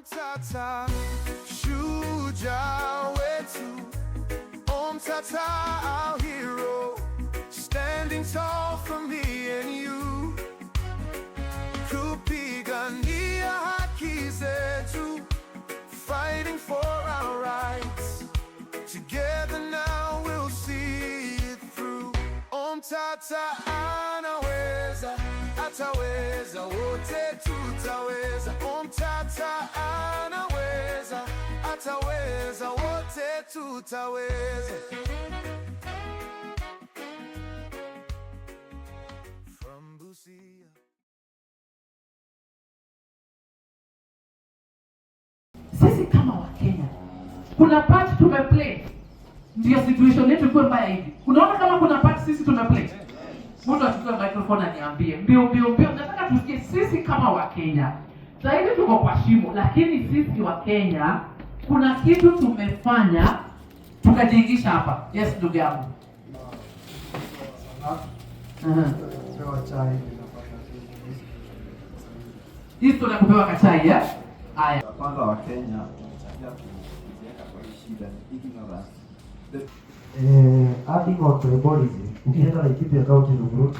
Omtatah, shujaa wetu. Omtatah, our hero, standing tall for me and you. Kupigania haki zetu, fighting for our rights. Together now we'll see it through. Omtatah anaweza, ataweza, wote tutaweza. Omtatah anaweza, ataweza, wote tutaweza. From Busia. Sisi kama Wakenya kuna part tumeplay, ndio situation yetu ikuwe mbaya hivi. Unaona kama kuna part sisi tumeplay. Mtu achukue microphone aniambie mbio, nataka tusikie sisi kama Wakenya. Sasa hivi tuko kwa shimo, lakini sisi Wakenya kuna kitu tumefanya tukajiingisha hapa. Yes, ndugu yangu. Hii tunakupewa kachai ya? Haya. Kwanza wa Kenya tunachangia kuziweka kwa shida ignorance. Adding on tribalism, ukienda Laikipia County Nakuru,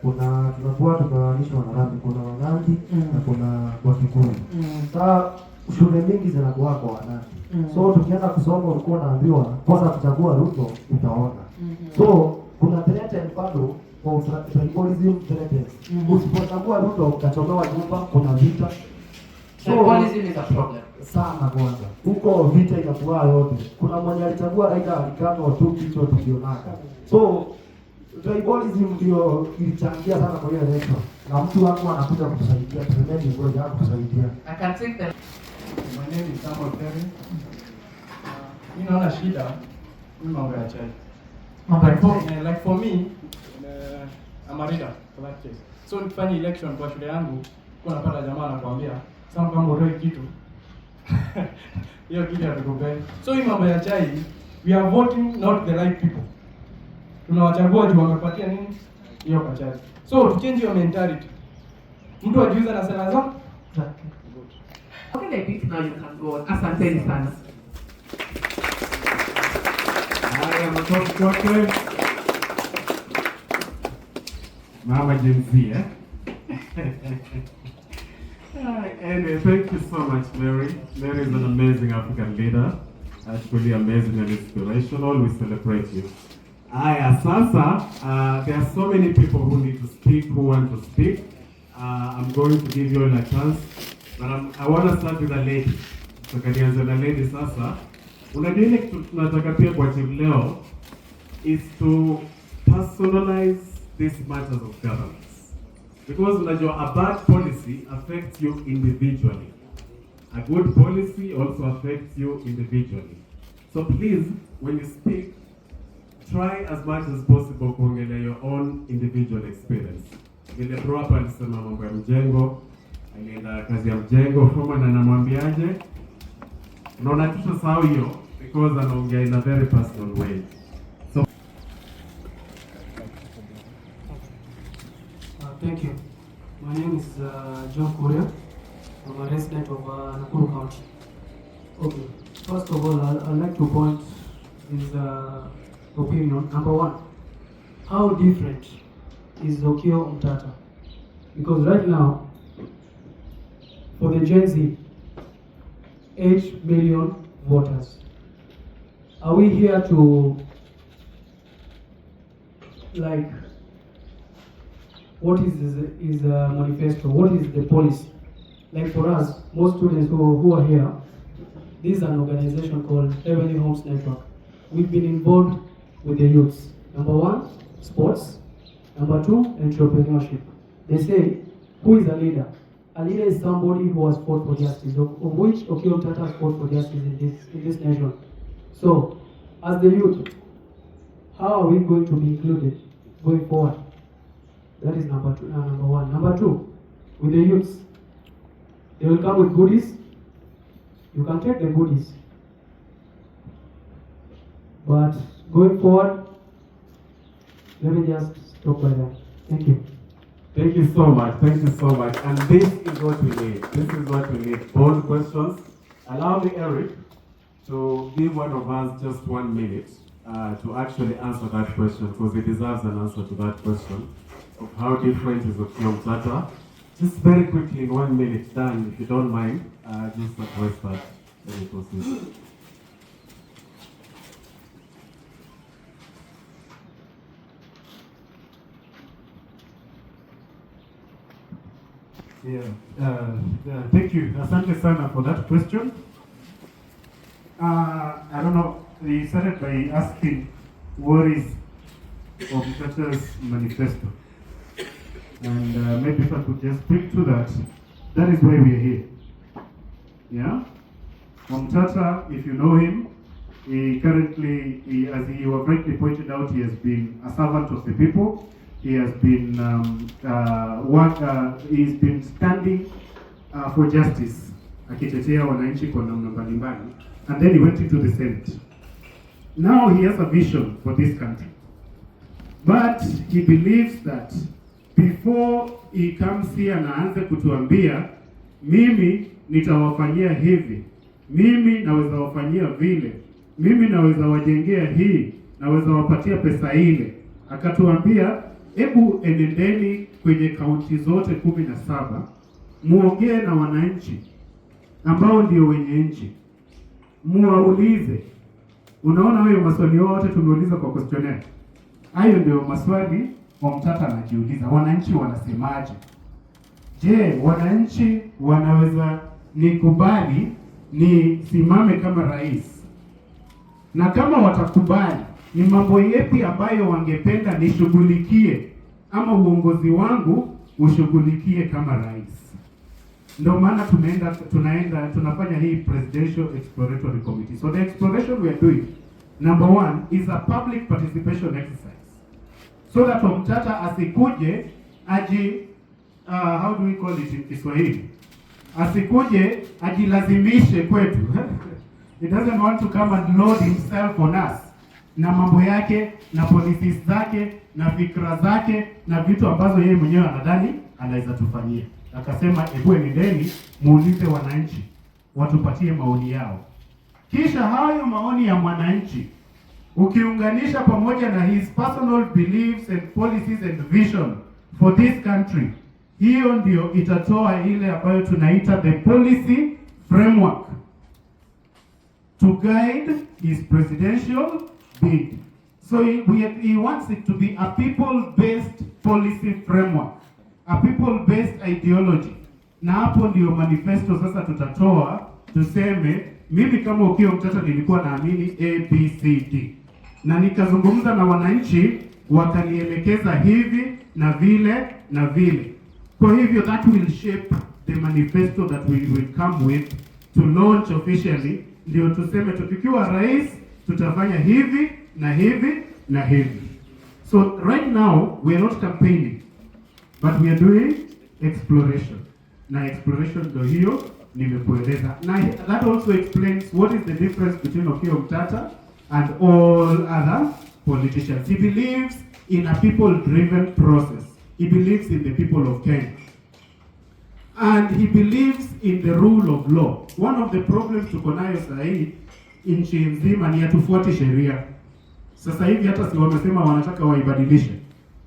tunakuwa tumewanishwa na Wanandi, kuna Wanandi na kuna Wakikuyu. Sasa shule mingi zinakuwa kwa Wanandi. So tukienda kusoma ulikuwa unaambiwa kwanza kuchagua Ruto utaona. So kuna threat bado kwa tribalism threat. Usipochagua Ruto utachomewa nyumba, kuna vita. Tribalism is a problem. Sana kwanza. Huko vita inakuwa yote. Kuna mwenye alichagua Raila alikano tu kichwa tukionaka. So tribalism ndio ilichangia sana kwa hiyo election. Na mtu wangu anakuja kutusaidia, tremendous ngoja kutusaidia. I can take that. My name is Samuel Terry. Mimi naona shida ni mambo ya chai. Like for me, I'm a reader for that case. So nikifanya election kwa shule yangu, kwa napata jamaa anakuambia, "Samu kama uroe kitu." Hiyo kitu hatukupei. So hii mambo ya chai, we are voting not the right people. Tunawachagua juu wamepatia nini? Hiyo kwa chai. So to change your mentality. Mtu ajiuza na sera zao. Okay, like this now you can go on. Asanteni sana. Haya, makofi kwake. Mama Jinsi, eh? Anyway, thank you so much, Mary. Mary is an amazing African leader. Actually amazing and inspirational. We celebrate you. Aya, sasa, there are so many people who need to speak, who want to speak. I'm going to give you all a chance, but I want to start with a lady. So kanianza na lady sasa. Unajua ile kitu tunataka pia kwa team leo is to personalize these matters of governance. Because unajua a bad policy affects you individually. A good policy also affects you individually. So please, when you speak, try as much as possible kuongelea your own individual experience. Vile bro hapa alisema mambo ya mjengo, alienda kazi ya mjengo, foreman anamwambiaje? Unaona tutasahau hiyo because anaongea in a very personal way. So thank you. My name is John Korea. I'm a resident of Nakuru County. Okay. First of all, I'd like to point this opinion. Number one, how different is Okiya Omtatah? Because right now, for the Gen Z, 8 million voters. Are we here to, like, what is a manifesto? What is the policy? Like for us, most students who are here, this is an organization called Heavenly Homes Network. We've been involved with the youths. Number one, sports. Number two, entrepreneurship. They say, who is a leader? A leader is somebody who has fought for justice, of which Okiya Omtatah has fought for justice in this nation. So, as the youth, how are we going to be included going forward? That is number one. Number two, with the youths, they will come with goodies. You can take the goodies. But going forward, let me just stop by that. Thank you. Thank you so much. Thank you so much. And this is what we need. This is what we need. Bold questions. Allow me, Eric, to give one of us just 1 minute to actually answer that question, because he deserves an answer to that question of how different is Okiya Omtatah. Just very quickly, in 1 minute, Dan, if you don't mind, just address that. Then we proceed. Thank you, Asante sana for that question. I don't know, you started by asking what is Omtatah's manifesto. And maybe if I could just speak to that, that is why we are here. Yeah? Omtatah, if you know him, he currently, as you have rightly pointed out, he has been a servant of the people. He has been he's been standing for justice, akitetea wananchi kwa namna mbalimbali, and then he went into the Senate. Now he has a vision for this country, but he believes that before he comes here na aanze kutuambia mimi nitawafanyia hivi, mimi naweza wafanyia vile, mimi naweza wajengea hii, naweza wapatia pesa ile, akatuambia hebu enendeni kwenye kaunti zote 17 muongee na wananchi ambao ndio wenye nchi, muwaulize. Unaona hayo maswali yote tumeuliza kwa questionnaire, hayo ndio maswali Omtatah anajiuliza, wananchi wanasemaje? Je, wananchi wanaweza nikubali nisimame kama rais? Na kama watakubali, ni mambo yepi ambayo wangependa nishughulikie ama uongozi wangu ushughulikie kama rais? Ndio maana tunafanya hii presidential exploratory committee. So the exploration we are doing, number 1 is a public participation exercise, so that Omtatah asikuje how do we call it in Kiswahili, asikuje ajilazimishe kwetu. He doesn't want to come and load himself on us na mambo yake na policies zake na fikra zake na vitu ambazo yeye mwenyewe anadhani anaweza tufanyia. Akasema hebu endeni muulize wananchi watupatie maoni yao, kisha hayo maoni ya mwananchi ukiunganisha pamoja na his personal beliefs and policies and vision for this country, hiyo ndio itatoa ile ambayo tunaita the policy framework to guide his presidential bid. So he wants it to be a people-based policy framework, a people-based ideology. Na hapo ndio manifesto sasa tutatoa, tuseme mimi kama Okiya Omtatah nilikuwa naamini ABCD, na nikazungumza na wananchi wakanielekeza hivi na vile na vile. Kwa hivyo that will shape the manifesto that we will come with to launch officially. Ndio tuseme tukiwa rais tutafanya hivi na hivi na hivi. So right now we are not campaigning, but we are doing exploration. Na exploration ndio hiyo nimekueleza. Na that also explains what is the difference between Okiya Omtatah and all other politicians. He believes in a people-driven process. He believes in the people of Kenya. And he believes in the rule of law. One of the problems tuko nayo sahi nchi nzima ni hatufuati sheria. Sasa hivi hata si wamesema wanataka waibadilishe.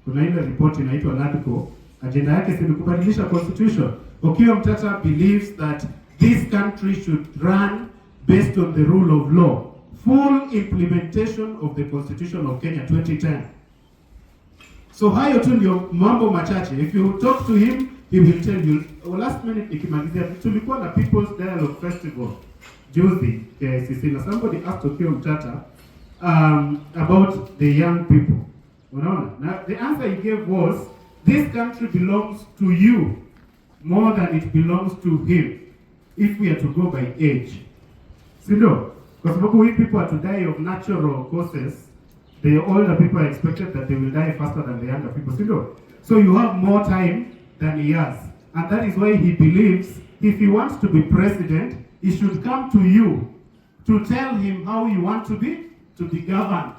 Kuna ile report inaitwa NADCO, agenda yake si kubadilisha constitution. Okiya Omtatah believes that this country should run based on the rule of law. Full implementation of the Constitution of Kenya 2010. So hayo tu ndio mambo machache. If you talk to him, he will tell you. Last minute nikimalizia, tulikuwa na People's Dialogue Festival juzi KICC, na somebody asked Okiya Omtatah about the young people. Unaona? Now the answer he gave was, this country belongs to you more than it belongs to him, if we are to go by age. Sindo? Because we people are to die of natural causes. The older people are expected that they will die faster than the younger people. Sindo? So you have more time than he has. And that is why he believes if he wants to be president, he should come to you to tell him how you want to be governed.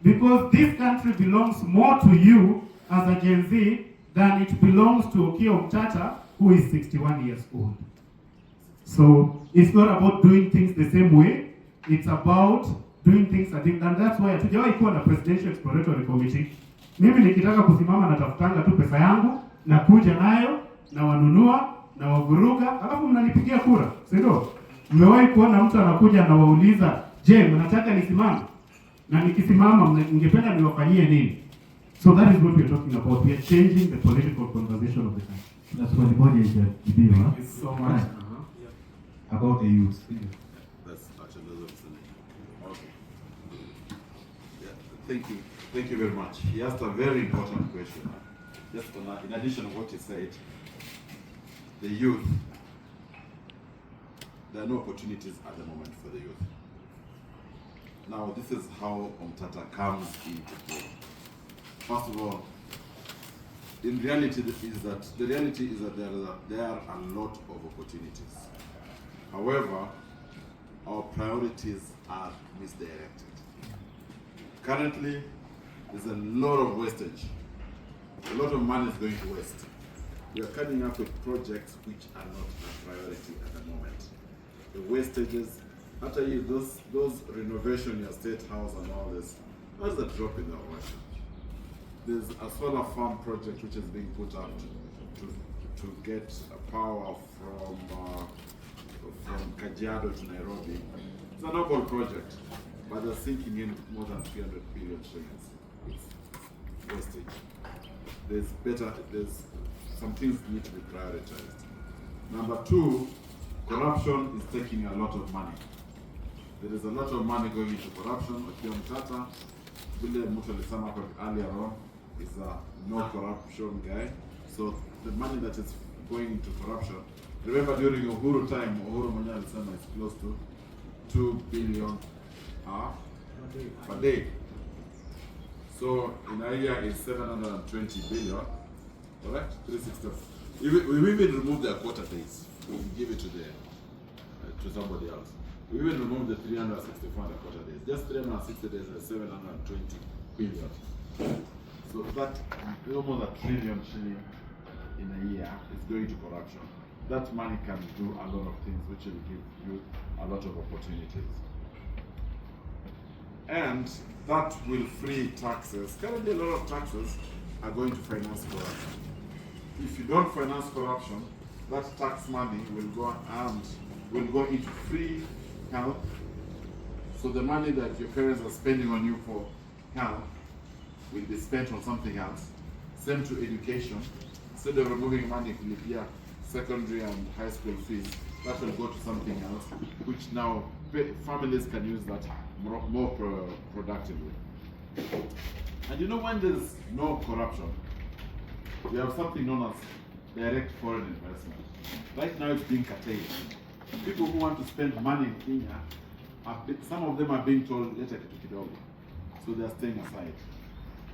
Because this country belongs more to you as a Gen Z than it belongs to Okiya Omtatah, who is 61 years old. So it's not about doing things the same way, it's about doing things I think, and that's why hatujawahi kuwa na presidential exploratory committee. Mimi nikitaka kusimama natafutanga tu pesa yangu, nakuja nayo, na wanunua, na wavuruga, alafu mnanipigia kura, si ndio? Mmewahi kuona mtu anakuja na wauliza, je, mnataka nisimame? Na nikisimama mngependa niwafanyie nini? So that is what we are talking about. We are changing the political conversation of the time. Na swali moja ijajibiwa. Thank you so much. About the youth. That's actually okay. Yeah, thank you very much. He asked a very important question. Just in addition to what he said, the youth, there are no opportunities at the moment for the youth. Now, this is how Omtatah comes into play. First of all, the reality is that there are a lot of opportunities. However, our priorities are misdirected. Currently, there's a lot of wastage. A lot of money is going to waste. We are coming up with projects which are not a priority at the moment. The wastages, after you, those renovation your state house and all this, that's a drop in the ocean. There's a solar farm project which is being put up to get power from Kajiado to Nairobi. It's a noble project, but they're sinking in more than 300 billion shillings. It's wastage. There's some things need to be prioritized. Number two, corruption is taking a lot of money. There is a lot of money going into corruption. Okiya Omtatah, Vile Mutu alisema earlier on, is a no corruption guy. So the money that is going into corruption, remember during Uhuru time, Uhuru mwenyewe alisema is close to 2 billion per day. So in a year is 720 billion, correct? 360. We even remove their quota days. We give it to somebody else. We even remove the 364 quota days. Just 360 days is 720 billion. So that almost a trillion shilling in a year is going to corruption. That money can do a lot of things which will give you a lot of opportunities. And that will free taxes. Currently a lot of taxes are going to finance corruption. If you don't finance corruption, that tax money will go into free health. So the money that your parents are spending on you for health will be spent on something else. Same to education. Instead of removing money from the secondary and high school fees, that will go to something else, which now families can use that more productively. And you know, when there's no corruption, we have something known as direct foreign investment. Right now it's being curtailed. People who want to spend money in Kenya, some of them are being told, leta kitu kidogo. So they're staying aside.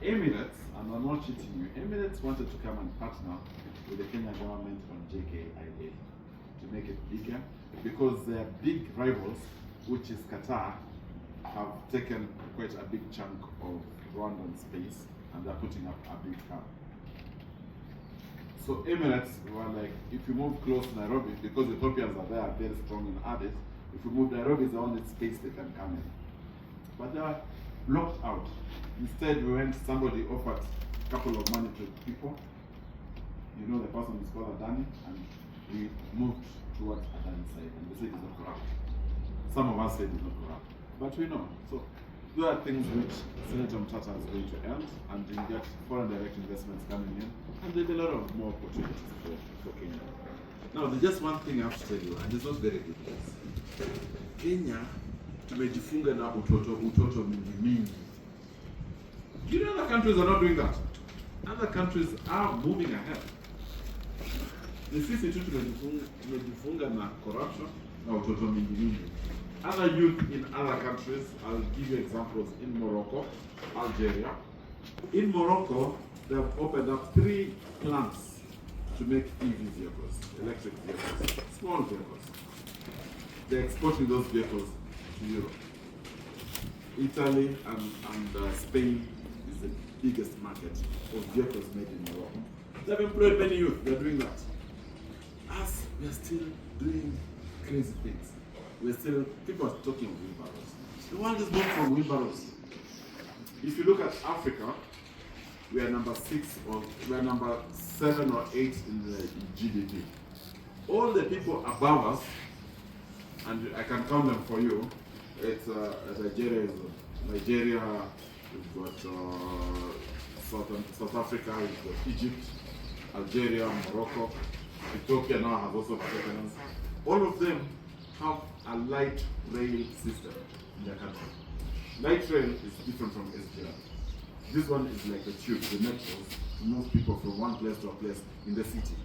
Emirates, and I'm not cheating you, Emirates wanted to come and partner with the Kenya government on JKIA to make it bigger, because their big rivals, which is Qatar, have taken quite a big chunk of Rwandan space, and they're putting up a big camp. So Emirates were like, if you move close to Nairobi, because Ethiopians are there, very strong in Addis, if you move Nairobi is the only space they can come in. But they are blocked out. Instead, somebody offered a couple of money to people. You know, the person is called Adani, and we moved towards Adani's side, and they said it's not corrupt. Some of us said it's not corrupt, but we know. So there are things which Senator Omtatah is going to earn, and you get foreign direct investments coming in, and there's a lot of more opportunities for Kenya. Now, there's just one thing I have to tell you, and it's not very good news. Kenya, tumejifunga na utoto mingi. You know, other countries are not doing that. Other countries are moving ahead. The sisi tu tumejifunga na corruption na utoto mingi. Other youth in other countries, I'll give you examples in Morocco, Algeria. In Morocco, they've opened up 3 plants to make EV vehicles, electric vehicles, small vehicles. They're exporting those vehicles to Europe. Italy and Spain is the biggest market of vehicles made in Morocco. They've employed many youth, they're doing that. Us, we're still doing crazy things. People are talking wheelbarrows. The world is moved from wheelbarrows. If you look at Africa, we are number 6 or we are number 7 or 8 in the GDP. All the people above us, and I can count them for you, it's Nigeria, we've got South Africa, we've got Egypt, Algeria, Morocco, Ethiopia now has also taken us. All of them have a light rail system in their country. Light rail is different from SGR. This one is like the tube, the metros, to move people from one place to a place in the city.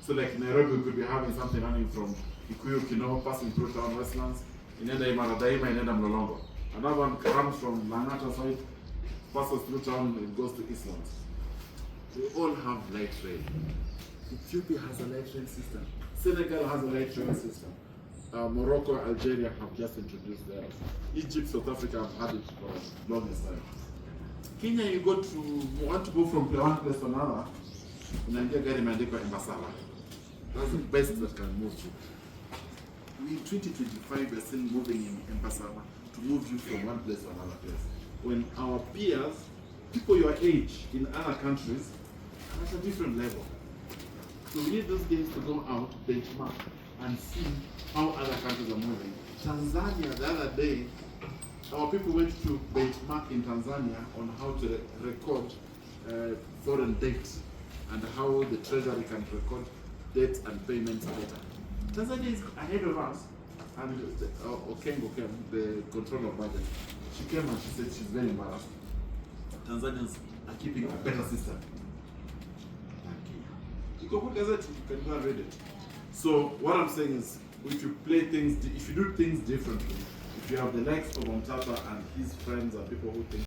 So like Nairobi, we could be having something running from Kikuyu, Kino, passing through town Westlands, inenda Imaradaima, inenda Mlolongo. Another one comes from Langata side, passes through town, and goes to Eastlands. They all have light rail. Ethiopia has a light rail system. Senegal has a light rail system. Morocco, Algeria have just introduced theirs. Egypt, South Africa have had it for the longest time. Kenya, you want to go from one place to another, unaingia gari imeandikwa Embasava. That's the best that can move you. We 2025 we are still moving in Embasava to move you from one place to another place. When our peers, people your age in other countries, are at a different level. So we need those days to go out, benchmark, and see how other countries are moving. Tanzania, the other day, our people went to benchmark in Tanzania on how to record foreign debt and how the treasury can record debt and payments better. Tanzania is ahead of us, and Okengo came, the controller of budget. She came and she said she's very embarrassed. Tanzanians are keeping a better system. You can go and read it. So what I'm saying is, if you do things differently, if you have the likes of Omtatah and his friends and people who think